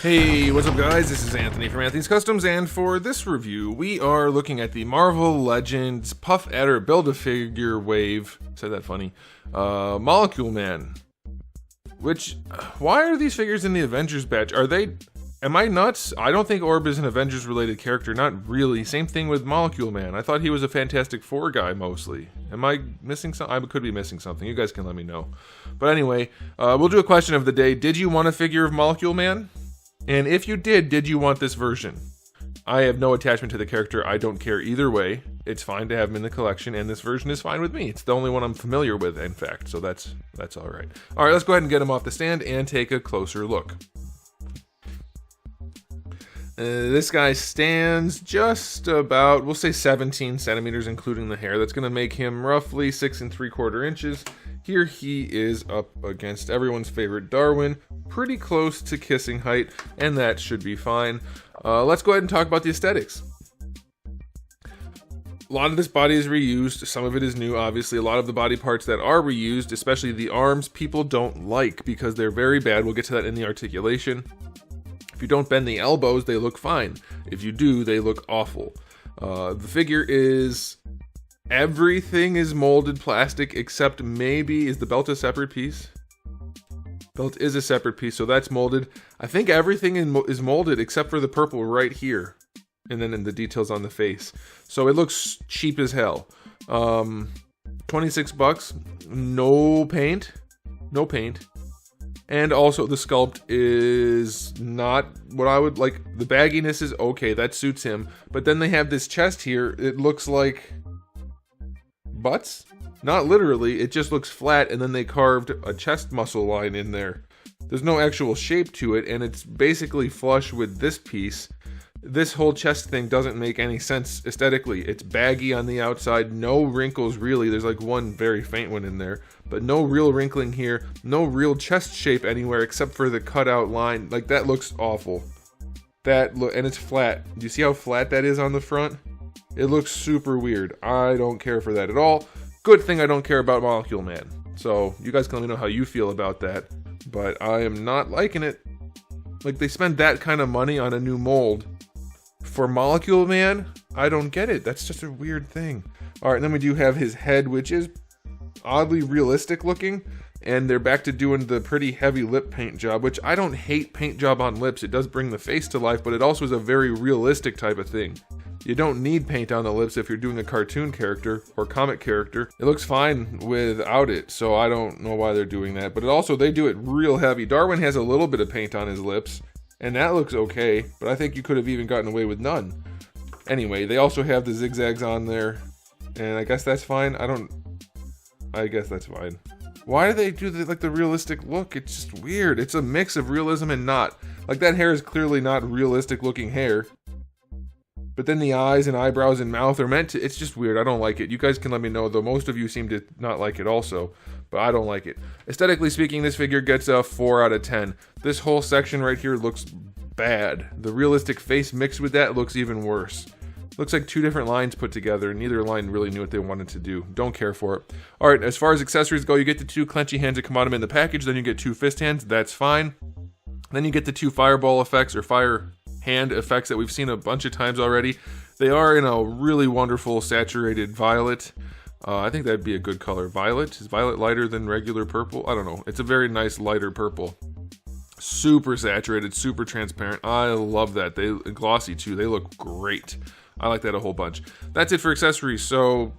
Hey, what's up guys? This is Anthony from Anthony's Customs, and for this review, we are looking at the Marvel Legends Puff Adder Build-A-Figure Wave, said that funny, Molecule Man. Which, why are these figures in the Avengers batch? Am I nuts? I don't think Orb is an Avengers related character, not really. Same thing with Molecule Man. I thought he was a Fantastic Four guy mostly. Am I missing something? I could be missing something. You guys can let me know. But anyway, we'll do a question of the day. Did you want a figure of Molecule Man? And if you did you want this version? I have no attachment to the character. I don't care either way. It's fine to have him in the collection, and this version is fine with me. It's the only one I'm familiar with, in fact, so that's all right. All right, let's go ahead and get him off the stand and take a closer look. This guy stands just about, we'll say 17 centimeters, including the hair. That's going to make him roughly 6 3/4 inches. Here he is up against everyone's favorite Darwin, pretty close to kissing height, and that should be fine. Let's go ahead and talk about the aesthetics. A lot of this body is reused, some of it is new, obviously. A lot of the body parts that are reused, especially the arms, people don't like because they're very bad. We'll get to that in the articulation. If you don't bend the elbows, they look fine. If you do, they look awful. The figure is... everything is molded plastic except maybe, is the belt a separate piece? Belt is a separate piece, so that's molded. I think everything is molded except for the purple right here. And then in the details on the face. So it looks cheap as hell. 26 bucks, no paint. No paint. And also the sculpt is not what I would like. The bagginess is okay, that suits him. But then they have this chest here, it looks like butts? Not literally, it just looks flat, and then they carved a chest muscle line in there. There's no actual shape to it, and it's basically flush with this piece. This whole chest thing doesn't make any sense aesthetically. It's baggy on the outside, no wrinkles really. There's like one very faint one in there, but no real wrinkling here, no real chest shape anywhere except for the cutout line. Like, that looks awful. And it's flat. Do you see how flat that is on the front? It looks super weird. I don't care for that at all. Good thing I don't care about Molecule Man. So you guys can let me know how you feel about that. But I am not liking it. Like, they spend that kind of money on a new mold for Molecule Man? I don't get it. That's just a weird thing. Alright, then we do have his head, which is oddly realistic looking. And they're back to doing the pretty heavy lip paint job, which I don't hate paint job on lips. It does bring the face to life, but it also is a very realistic type of thing. You don't need paint on the lips if you're doing a cartoon character or comic character. It looks fine without it, so I don't know why they're doing that. But they do it real heavy. Darwin has a little bit of paint on his lips, and that looks okay, but I think you could have even gotten away with none. Anyway, they also have the zigzags on there, and I guess that's fine. I guess that's fine. Why do they do the realistic look? It's just weird. It's a mix of realism and not. Like, that hair is clearly not realistic looking hair. But then the eyes and eyebrows and mouth are meant to... It's just weird. I don't like it. You guys can let me know, though most of you seem to not like it also. But I don't like it. Aesthetically speaking, this figure gets a 4 out of 10. This whole section right here looks bad. The realistic face mixed with that looks even worse. Looks like two different lines put together, and neither line really knew what they wanted to do. Don't care for it. Alright, as far as accessories go, you get the 2 clenchy hands that come out of them in the package, then you get 2 fist hands. That's fine. Then you get the 2 fireball effects, or fire hand effects that we've seen a bunch of times already. They are in a really wonderful saturated violet. I think that'd be a good color. Violet? Is violet lighter than regular purple? I don't know. It's a very nice lighter purple. Super saturated, super transparent. I love that. They glossy too. They look great. I like that a whole bunch. That's it for accessories. So,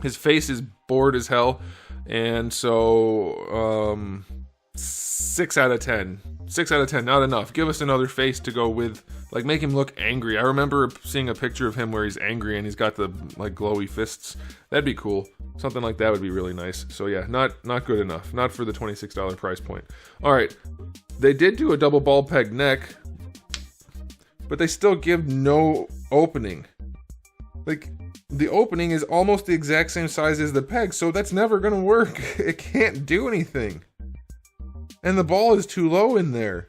his face is bored as hell. And so, 6 out of 10. 6 out of 10, not enough. Give us another face to go with, like, make him look angry. I remember seeing a picture of him where he's angry and he's got the, like, glowy fists. That'd be cool. Something like that would be really nice. So yeah, not good enough. Not for the $26 price point. Alright, they did do a double ball peg neck, but they still give no opening. Like, the opening is almost the exact same size as the peg, so that's never gonna work. It can't do anything. And the ball is too low in there.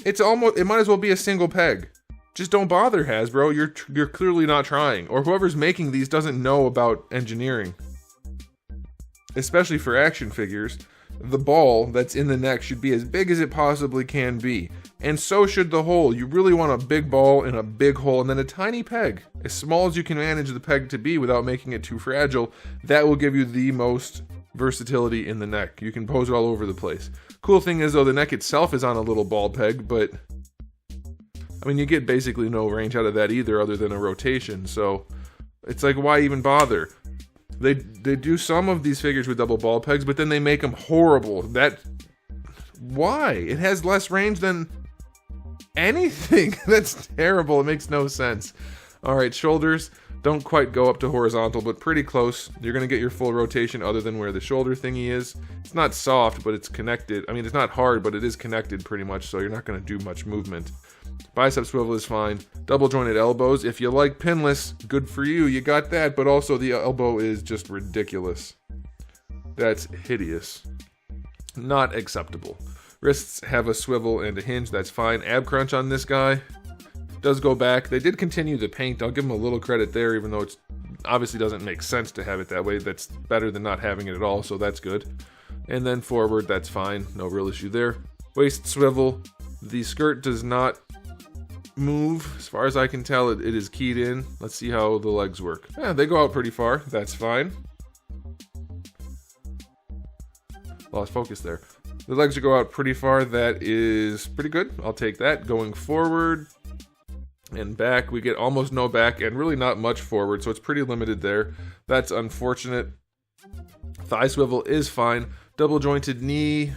It might as well be a single peg. Just don't bother, Hasbro. You're clearly not trying. Or whoever's making these doesn't know about engineering. Especially for action figures. the ball that's in the neck should be as big as it possibly can be. And so should the hole. You really want a big ball in a big hole, and then a tiny peg, as small as you can manage the peg to be without making it too fragile. That will give you the most versatility in the neck. You can pose it all over the place. Cool thing is, though, the neck itself is on a little ball peg, but I mean, you get basically no range out of that either, other than a rotation. So it's like, why even bother? They do some of these figures with double ball pegs, but then they make them horrible. Why? It has less range than anything. That's terrible. It makes no sense. All right, shoulders don't quite go up to horizontal, but pretty close. You're going to get your full rotation other than where the shoulder thingy is. It's not soft, but it's connected. I mean, it's not hard, but it is connected pretty much, so you're not going to do much movement. Bicep swivel is fine. Double jointed elbows. If you like pinless, good for you. You got that, but also the elbow is just ridiculous. That's hideous. Not acceptable. Wrists have a swivel and a hinge. That's fine. Ab crunch on this guy does go back. They did continue the paint. I'll give them a little credit there, even though it's obviously doesn't make sense to have it that way. That's better than not having it at all, so that's good. And then forward, that's fine. No real issue there. Waist swivel. The skirt does not move. As far as I can tell, it is keyed in. Let's see how the legs work. Yeah, they go out pretty far. That's fine. Lost focus there. The legs go out pretty far. That is pretty good. I'll take that. Going forward and back, we get almost no back and really not much forward, so it's pretty limited there. That's unfortunate. Thigh swivel is fine. Double jointed knee.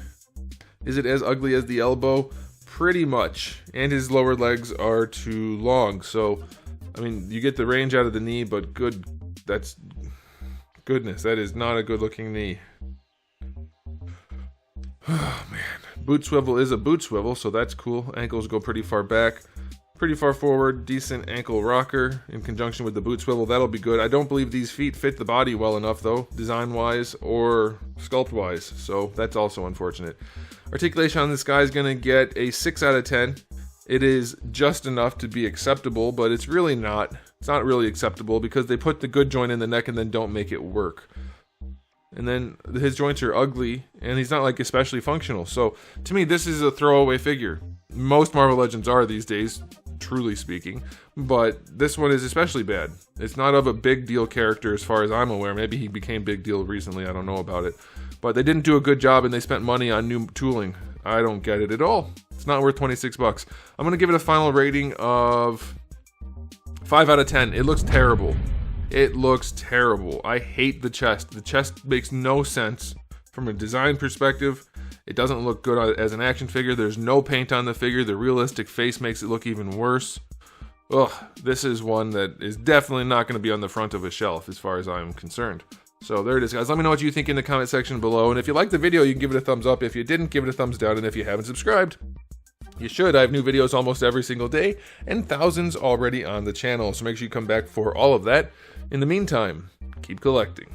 Is it as ugly as the elbow? Pretty much. And his lower legs are too long. So, I mean, you get the range out of the knee, but goodness, that is not a good looking knee. Oh man. Boot swivel is a boot swivel, so that's cool. Ankles go pretty far back, pretty far forward. Decent ankle rocker in conjunction with the boot swivel. That'll be good. I don't believe these feet fit the body well enough, though, design-wise or sculpt-wise, so that's also unfortunate. Articulation on this guy is going to get a 6 out of 10. It is just enough to be acceptable, but it's really not. It's not really acceptable because they put the good joint in the neck and then don't make it work. And then his joints are ugly, and he's not like especially functional. So to me, this is a throwaway figure. Most Marvel Legends are these days, truly speaking, but this one is especially bad. It's not of a big deal character as far as I'm aware. Maybe he became big deal recently, I don't know about it. But they didn't do a good job, and they spent money on new tooling. I don't get it at all. It's not worth 26 bucks. I'm going to give it a final rating of 5 out of 10. It looks terrible. It looks terrible. I hate the chest. The chest makes no sense from a design perspective. It doesn't look good as an action figure. There's no paint on the figure. The realistic face makes it look even worse. Ugh, this is one that is definitely not going to be on the front of a shelf as far as I'm concerned. So there it is, guys. Let me know what you think in the comment section below. And if you liked the video, you can give it a thumbs up. If you didn't, give it a thumbs down. And if you haven't subscribed, you should. I have new videos almost every single day and thousands already on the channel. So make sure you come back for all of that. In the meantime, keep collecting.